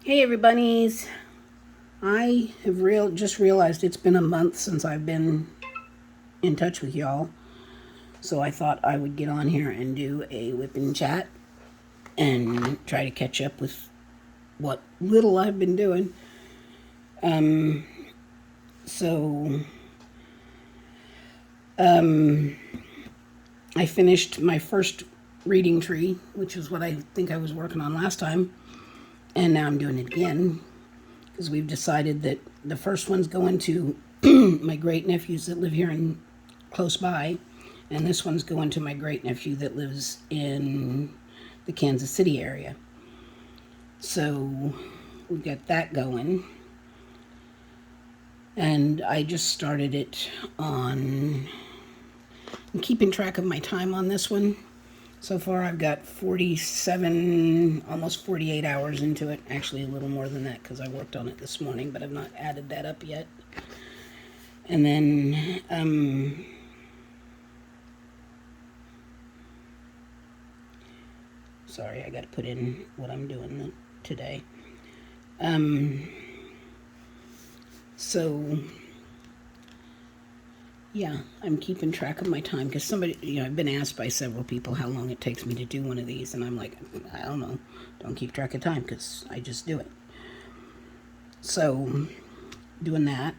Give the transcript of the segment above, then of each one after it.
Hey everybodies. I have just realized it's been a month since I've been in touch with y'all. So I thought I would get on here and do a WIP and Chat and try to catch up with what little I've been doing. So I finished my first reading tree, which is what I think I was working on last time. And now I'm doing it again because we've decided that the first one's going to my great nephews that live here in close by, and this one's going to my great nephew that lives in the Kansas City area. So we've got that going, and I just started it on. I'm keeping track of my time on this one. So far I've got 47, almost 48 hours into it. Actually a little more than that because I worked on it this morning, but I've not added that up yet. And then, sorry, I got to put in what I'm doing today. So, yeah, I'm keeping track of my time because somebody, I've been asked by several people how long it takes me to do one of these, and I'm like, I don't know. Don't keep track of time because I just do it. So, doing that.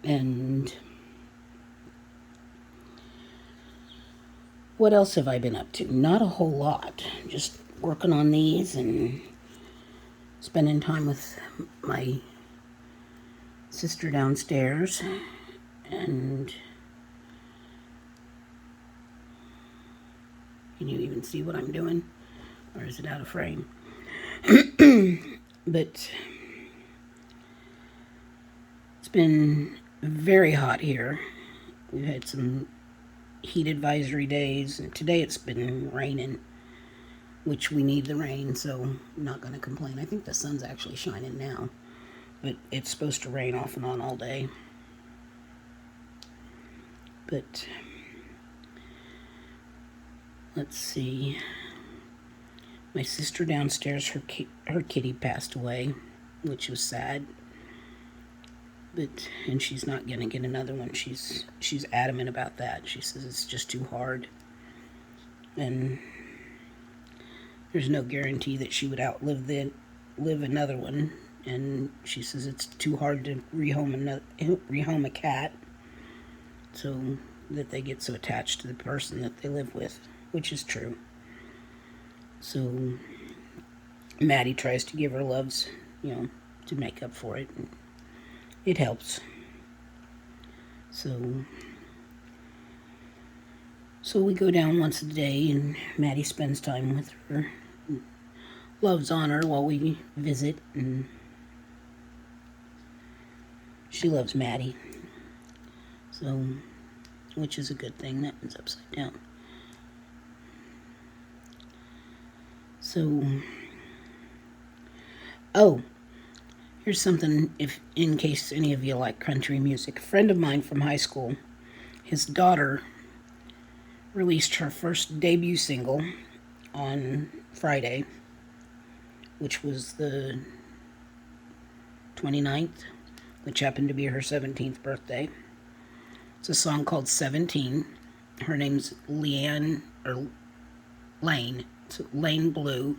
And what else have I been up to? Not a whole lot. Just working on these and spending time with my sister downstairs. And can you even see what I'm doing? Or is it out of frame? But it's been very hot here. We've had some heat advisory days, and today it's been raining, which we need the rain, so I'm not going to complain. I think the sun's actually shining now, but it's supposed to rain off and on all day. But let's see. My sister downstairs, her kitty passed away, which was sad. And she's not gonna get another one. She's adamant about that. She says it's just too hard, and there's no guarantee that she would outlive another one. And she says it's too hard to rehome a cat, so that they get so attached to the person that they live with, which is true. So Maddie tries to give her loves, to make up for it. And it helps. So we go down once a day, and Maddie spends time with her, loves on her while we visit, and she loves Maddie. So, which is a good thing. That one's upside down. So, here's something, if in case any of you like country music. A friend of mine from high school, his daughter released her first debut single on Friday, which was the 29th, which happened to be her 17th birthday. It's a song called 17. Her name's Lane. It's Lane Blue.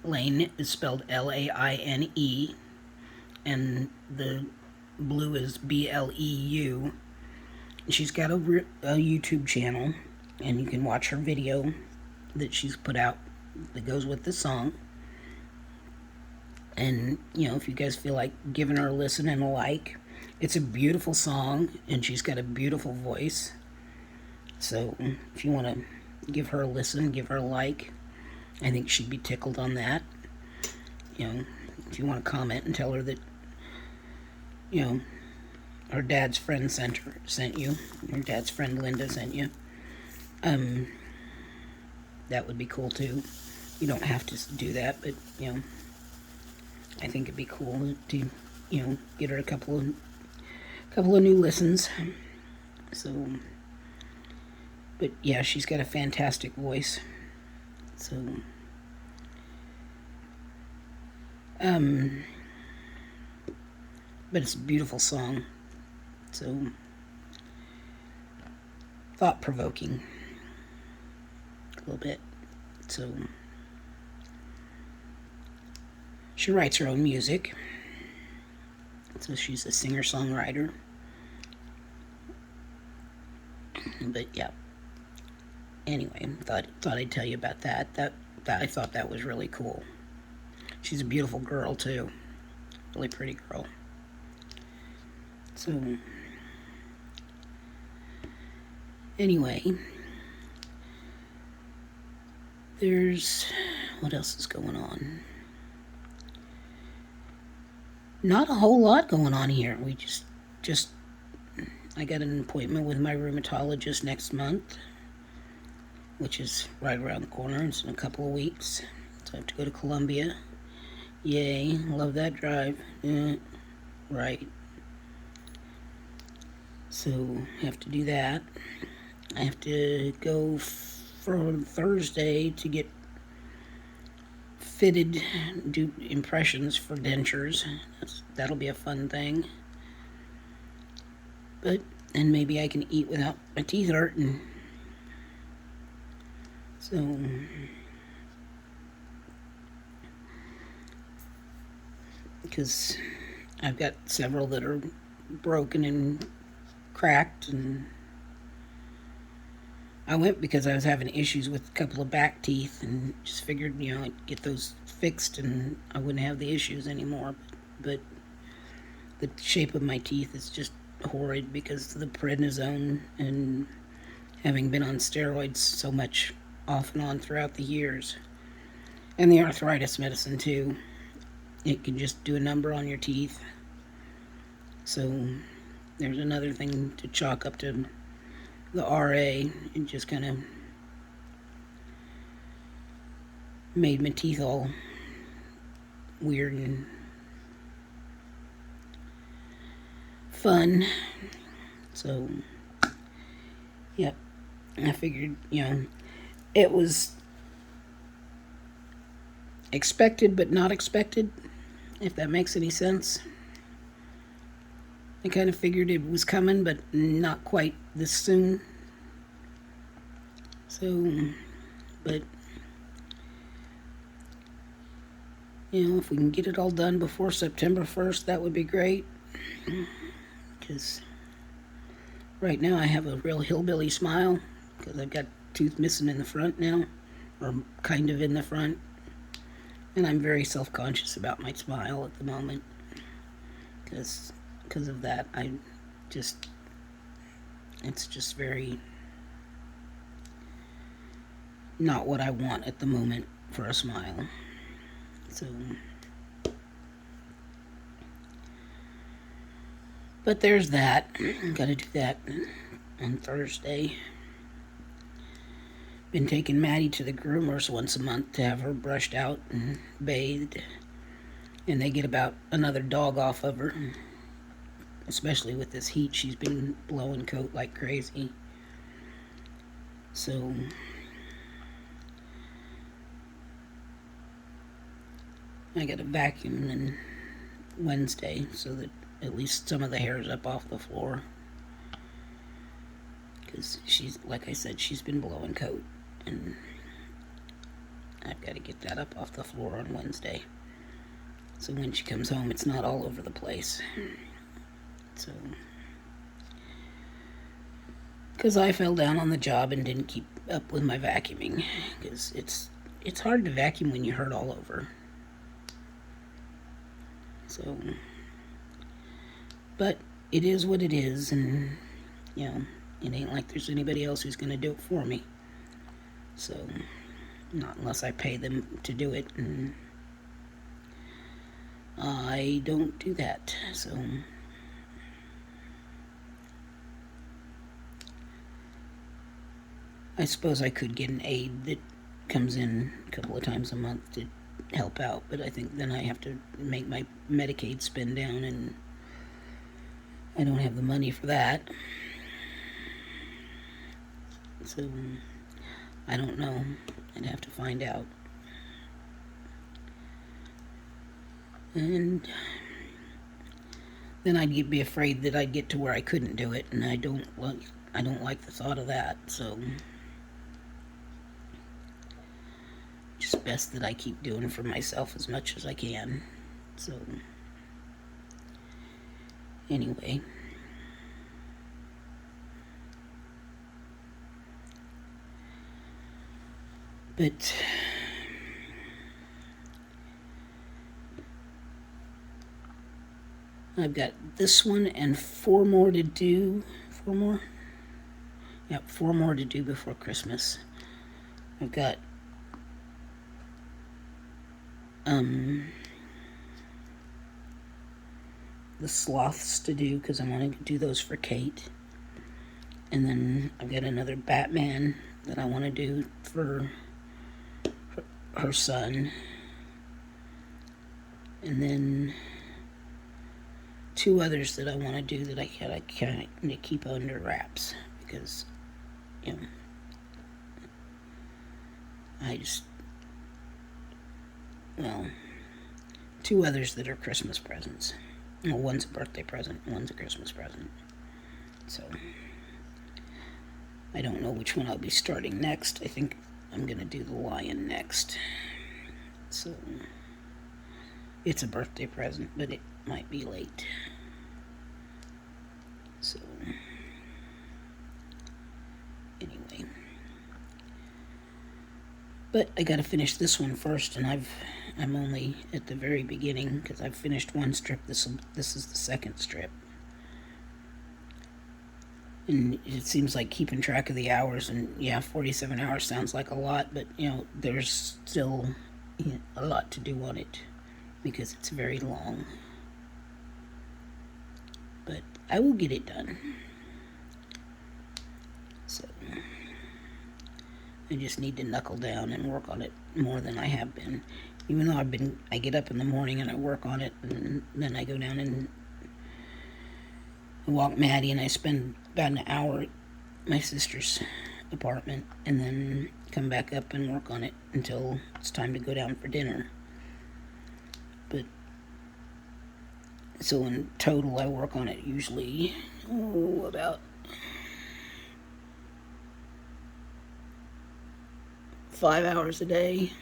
Lane is spelled Laine, and the blue is Bleu. She's got a YouTube channel, and you can watch her video that she's put out that goes with the song. And, if you guys feel like giving her a listen and a like, it's a beautiful song, and she's got a beautiful voice. So if you want to give her a listen, give her a like, I think she'd be tickled on that. If you want to comment and tell her that, her dad's friend sent you, her dad's friend Linda sent you, that would be cool too. You don't have to do that, but, I think it'd be cool to, get her a couple of new listens. So, but yeah, she's got a fantastic voice. So, Um, but it's a beautiful song. So thought-provoking a little bit. So she writes her own music. So she's a singer-songwriter. But yeah. Anyway, thought I'd tell you about that. That I thought that was really cool. She's a beautiful girl too. Really pretty girl. So anyway, there's what else is going on? Not a whole lot going on here. We just I got an appointment with my rheumatologist next month, which is right around the corner. It's in a couple of weeks. So I have to go to Columbia. Yay, love that drive. Right. So I have to do that. I have to go for Thursday to get fitted, do impressions for dentures. That'll be a fun thing. But and maybe I can eat without my teeth hurting. So because I've got several that are broken and cracked, and I went because I was having issues with a couple of back teeth and just figured, I'd get those fixed and I wouldn't have the issues anymore. But the shape of my teeth is just horrid because of the prednisone and having been on steroids so much off and on throughout the years. And the arthritis medicine too. It can just do a number on your teeth. So there's another thing to chalk up to the RA. It just kind of made my teeth all weird and fun. So, yep. I figured, it was expected but not expected, if that makes any sense. I kind of figured it was coming, but not quite this soon. So, but, if we can get it all done before September 1st, that would be great. Because right now I have a real hillbilly smile, because I've got tooth missing in the front now, or kind of in the front. And I'm very self-conscious about my smile at the moment. Because of that, it's just very not what I want at the moment for a smile. So, but there's that. Gotta do that on Thursday. Been taking Maddie to the groomers once a month to have her brushed out and bathed. And they get about another dog off of her. Especially with this heat, she's been blowing coat like crazy. So I got to vacuum on Wednesday so that at least some of the hair is up off the floor. Because she's, like I said, she's been blowing coat. And I've got to get that up off the floor on Wednesday. So when she comes home, it's not all over the place. So, because I fell down on the job and didn't keep up with my vacuuming, because it's hard to vacuum when you hurt all over. So, but it is what it is, and it ain't like there's anybody else who's going to do it for me. So, not unless I pay them to do it, and I don't do that. So I suppose I could get an aide that comes in a couple of times a month to help out, but I think then I have to make my Medicaid spend down, and I don't have the money for that. So I don't know. I'd have to find out. And then I'd be afraid that I'd get to where I couldn't do it, and I don't like the thought of that. So just best that I keep doing for myself as much as I can. So anyway, but I've got this one and 4 more to do. 4 more? Yep, 4 more to do before Christmas. I've got the sloths to do because I want to do those for Kate. And then I've got another Batman that I want to do for her son. And then 2 others that I want to do that I kind of keep under wraps because, you know, well, 2 others that are Christmas presents. Well, one's a birthday present, one's a Christmas present. So I don't know which one I'll be starting next. I think I'm going to do the lion next. So it's a birthday present, but it might be late. So anyway, but I got to finish this one first, and I'm only at the very beginning because I've finished one strip. This is the second strip. And it seems like keeping track of the hours, and yeah, 47 hours sounds like a lot, but you know, there's still a lot to do on it because it's very long. But I will get it done. So I just need to knuckle down and work on it more than I have been. Even though I get up in the morning and I work on it, and then I go down and walk Maddie, and I spend about an hour at my sister's apartment, and then come back up and work on it until it's time to go down for dinner. But so in total, I work on it usually about 5 hours a day.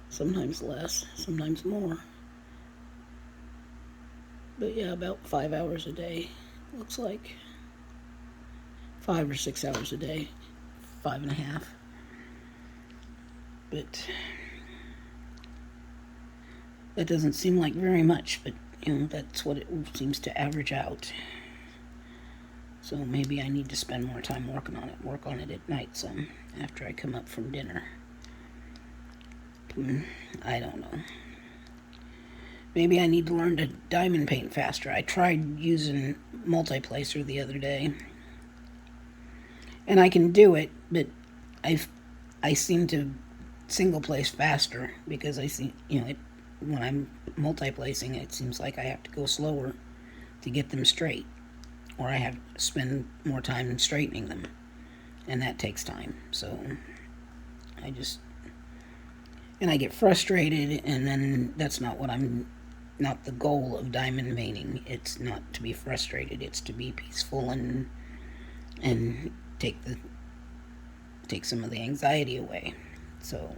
Sometimes less, sometimes more. But yeah, about 5 hours a day. Looks like 5 or 6 hours a day. 5.5. But that doesn't seem like very much, but you know, that's what it seems to average out. So maybe I need to spend more time working on it. Work on it at night some after I come up from dinner. I don't know. Maybe I need to learn to diamond paint faster. I tried using multiplacer the other day, and I can do it, but I seem to single place faster because I see, you know, when I'm multiplacing, it seems like I have to go slower to get them straight, or I have to spend more time straightening them, and that takes time. So I get frustrated, and then that's not the goal of diamond painting. It's not to be frustrated, it's to be peaceful and take some of the anxiety away. So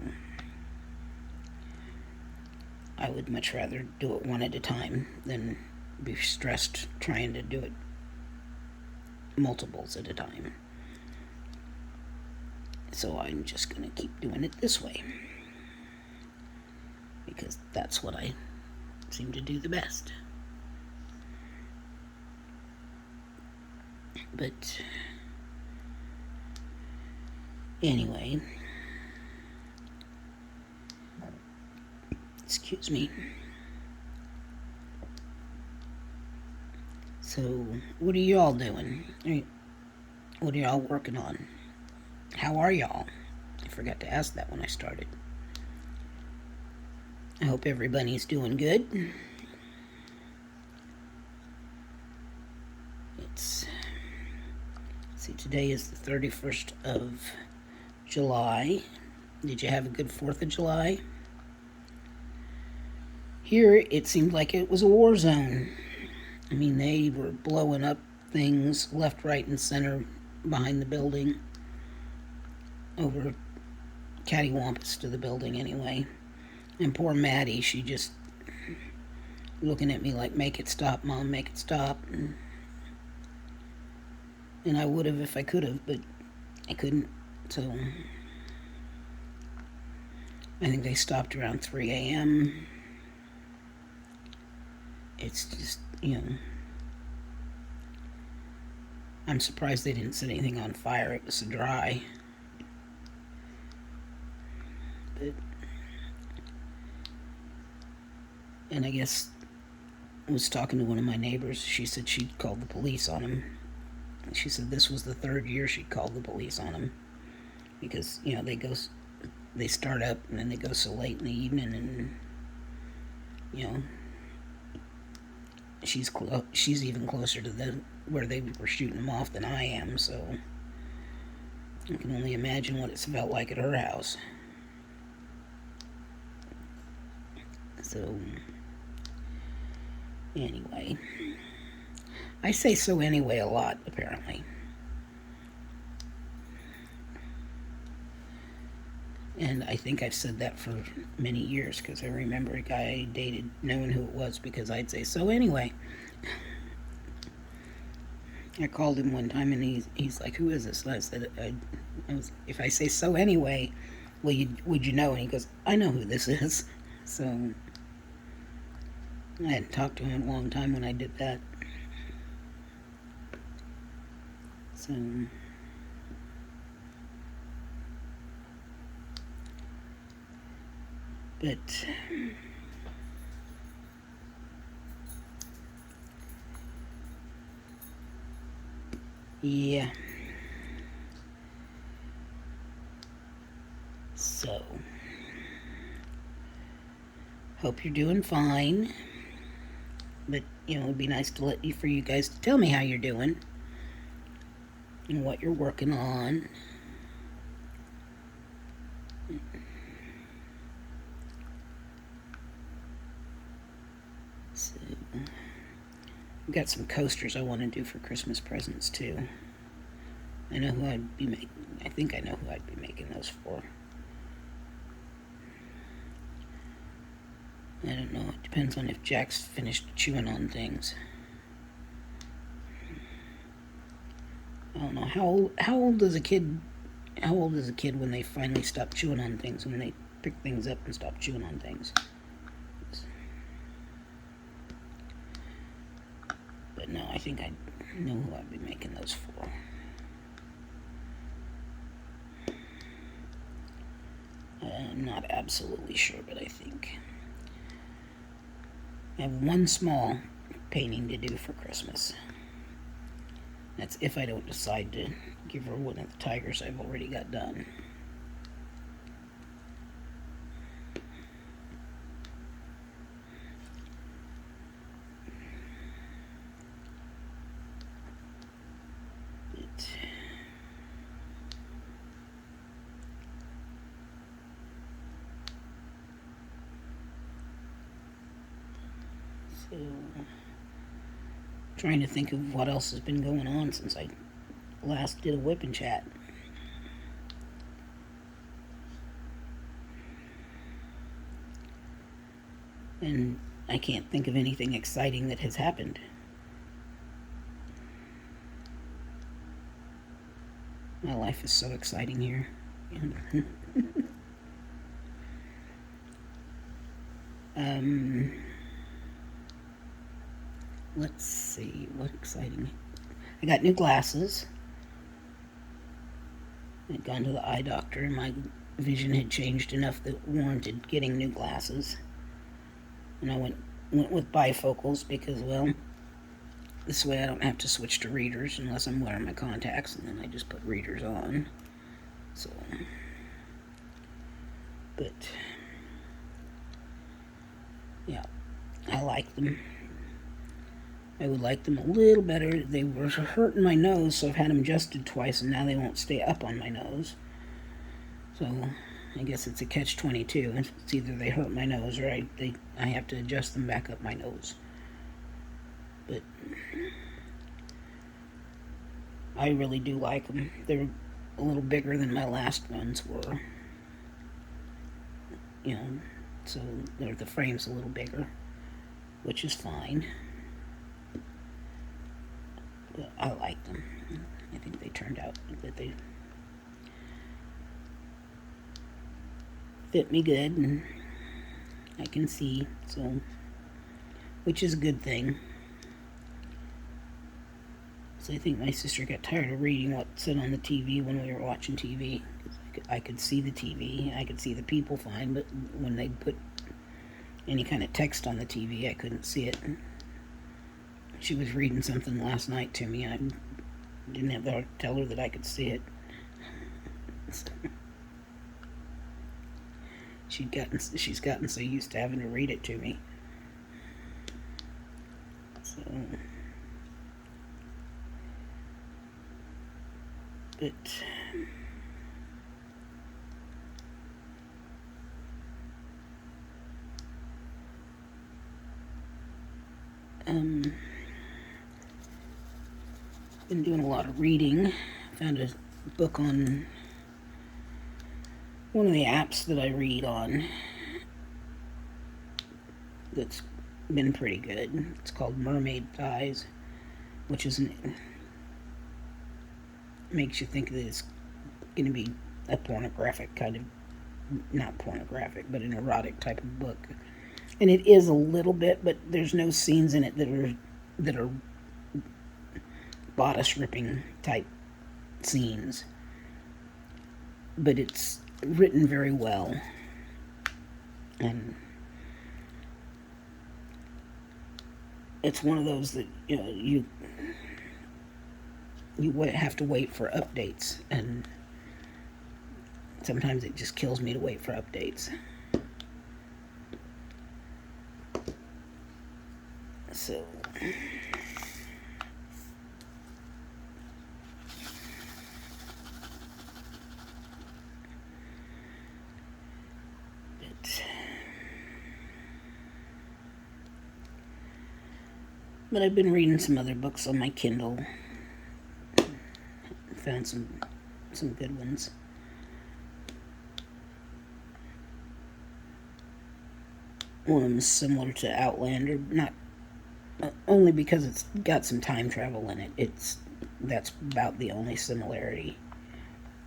I would much rather do it one at a time than be stressed trying to do it multiples at a time. So I'm just going to keep doing it this way because that's what I seem to do the best. But anyway, excuse me. So what are y'all doing? What are y'all working on? How are y'all? I forgot to ask that when I started. I hope everybody's doing good. See, today is the 31st of July. Did you have a good 4th of July? Here, it seemed like it was a war zone. I mean, they were blowing up things left, right, and center behind the building. Over cattywampus to the building, anyway. And poor Maddie, she just looking at me like, make it stop, Mom, make it stop. And I would have if I could have, but I couldn't. So I think they stopped around 3 a.m. It's just, I'm surprised they didn't set anything on fire. It was so dry. But, and I guess I was talking to one of my neighbors. She said she'd called the police on him. She said this was the third year she'd called the police on him. Because, they start up and then they go so late in the evening, and, she's even closer to where they were shooting them off than I am, so I can only imagine what it's felt like at her house. So, anyway, I say so anyway a lot, apparently. And I think I've said that for many years, because I remember a guy I dated knowing who it was because I'd say, so anyway. I called him one time and he's like, who is this? And I said, if I say so anyway, would you know? And he goes, I know who this is. So I hadn't talked to him in a long time when I did that. So but yeah. So hope you're doing fine. But it'd be nice for you guys to tell me how you're doing and what you're working on. So, I've got some coasters I want to do for Christmas presents too. I know who I'd be making. I think I know who I'd be making those for. I don't know. It depends on if Jack's finished chewing on things. I don't know. How old is a kid when they finally stop chewing on things, when they pick things up and stop chewing on things? But no, I think I know who I'd be making those for. I'm not absolutely sure, but I think I have one small painting to do for Christmas. That's if I don't decide to give her one of the tigers I've already got done. So, trying to think of what else has been going on since I last did a WIP and Chat. And I can't think of anything exciting that has happened. My life is so exciting here. Let's see, what exciting. I got new glasses. I'd gone to the eye doctor and my vision had changed enough that warranted getting new glasses. And I went with bifocals because, well, this way I don't have to switch to readers unless I'm wearing my contacts, and then I just put readers on. So, but yeah, I like them. I would like them a little better. They were hurting my nose, so I've had them adjusted twice, and now they won't stay up on my nose. So I guess it's a catch-22. It's either they hurt my nose or I have to adjust them back up my nose. But I really do like them. They're a little bigger than my last ones were. You know, so the frame's a little bigger, which is fine. But I like them. I think they turned out that they fit me good, and I can see, so, which is a good thing. So I think my sister got tired of reading what said on the TV when we were watching TV. I could see the TV, I could see the people fine, but when they put any kind of text on the TV, I couldn't see it. She was reading something last night to me, and I didn't have to tell her that I could see it. So she's gotten so used to having to read it to me. So, but been doing a lot of reading. Found a book on one of the apps that I read on that's been pretty good. It's called Mermaid Thighs, which makes you think that it's going to be a pornographic kind of, not pornographic, but an erotic type of book. And it is a little bit, but there's no scenes in it that are bodice ripping type scenes. But it's written very well, and it's one of those that you have to wait for updates, and sometimes it just kills me to wait for updates. So but I've been reading some other books on my Kindle. Found some good ones. One of them is similar to Outlander, not only because it's got some time travel in it. That's about the only similarity.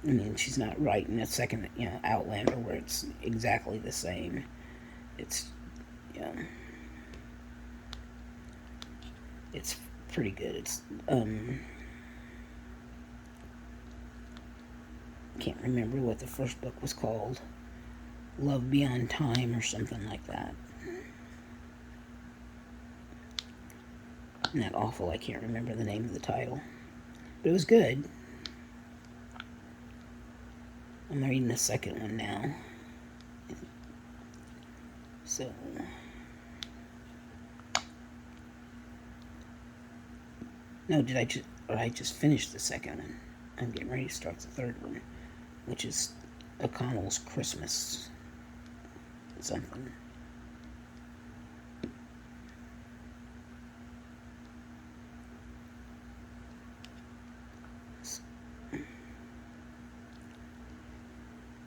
I mean, she's not writing a second, Outlander where it's exactly the same. It's, it's pretty good. It's, can't remember what the first book was called. Love Beyond Time or something like that. Isn't that awful? I can't remember the name of the title. But it was good. I'm reading the second one now. So no, I just finished the second one. I'm getting ready to start the third one, which is O'Connell's Christmas something.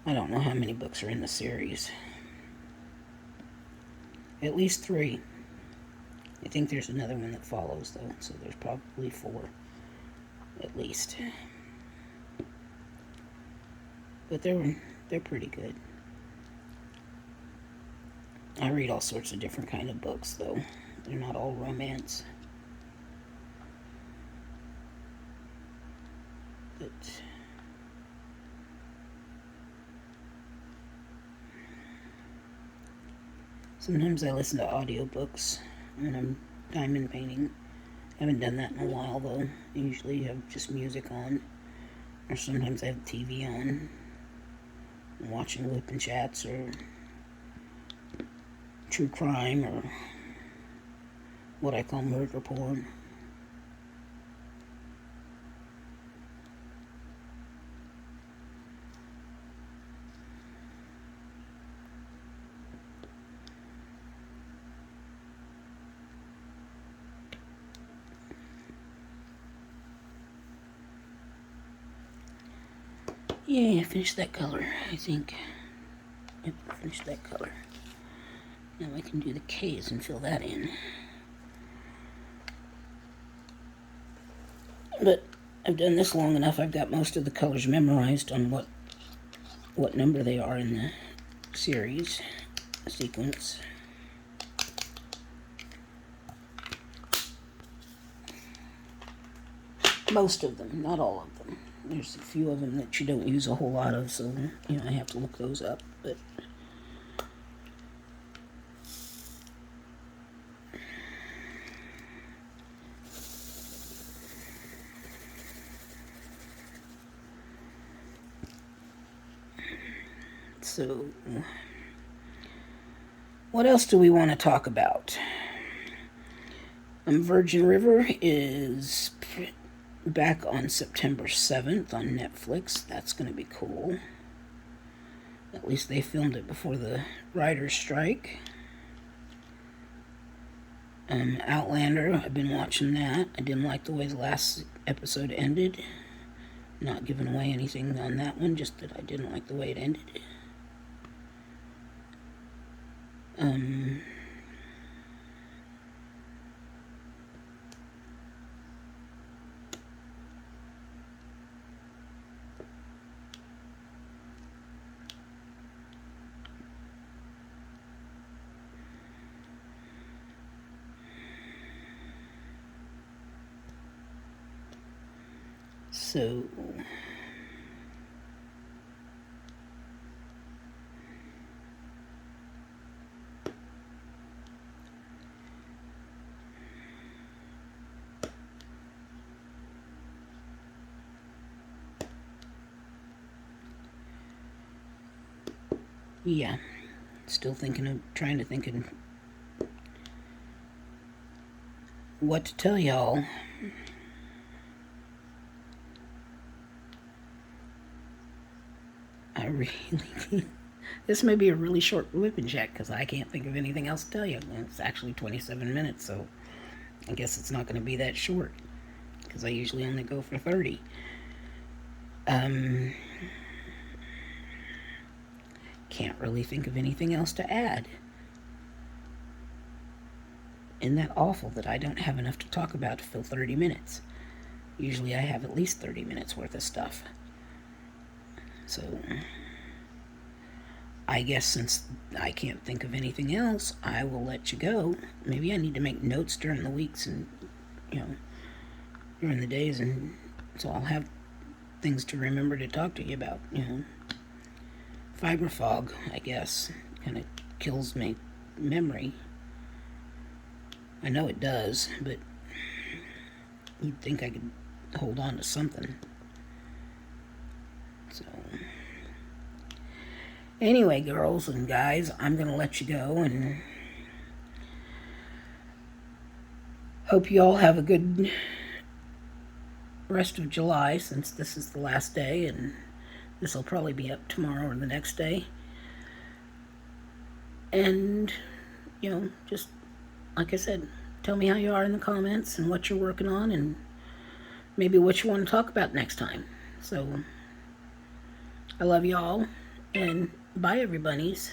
I don't know how many books are in the series. At least 3. I think there's another one that follows, though, so there's probably 4, at least. But they're pretty good. I read all sorts of different kind of books, though. They're not all romance. But sometimes I listen to audiobooks when I'm diamond painting. I haven't done that in a while, though. I usually have just music on, or sometimes I have TV on. I'm watching WIP and Chats, or true crime, or what I call murder porn. Yeah, finish that color, I think. Yep, finish that color. Now I can do the K's and fill that in. But I've done this long enough, I've got most of the colors memorized on what number they are in the series, sequence. Most of them, not all of them. There's a few of them that you don't use a whole lot of, so I have to look those up. But so, what else do we want to talk about? Virgin River is back on September 7th on Netflix. That's going to be cool. At least they filmed it before the writer's strike. Outlander, I've been watching that. I didn't like the way the last episode ended. Not giving away anything on that one, just that I didn't like the way it ended. So yeah, still trying to think of what to tell y'all. I really, this may be a really short WIP and Chat because I can't think of anything else to tell you. It's actually 27 minutes, so I guess it's not going to be that short because I usually only go for 30. Can't really think of anything else to add. Isn't that awful that I don't have enough to talk about to fill 30 minutes? Usually I have at least 30 minutes worth of stuff. So I guess since I can't think of anything else, I will let you go. Maybe I need to make notes during the weeks and, during the days, and so I'll have things to remember to talk to you about, Fiber fog, I guess, kind of kills my memory. I know it does, but you'd think I could hold on to something. So, anyway, girls and guys, I'm going to let you go and hope you all have a good rest of July, since this is the last day, and this will probably be up tomorrow or the next day. And, just like I said, tell me how you are in the comments and what you're working on and maybe what you want to talk about next time. So, I love y'all, and bye, everybunnies.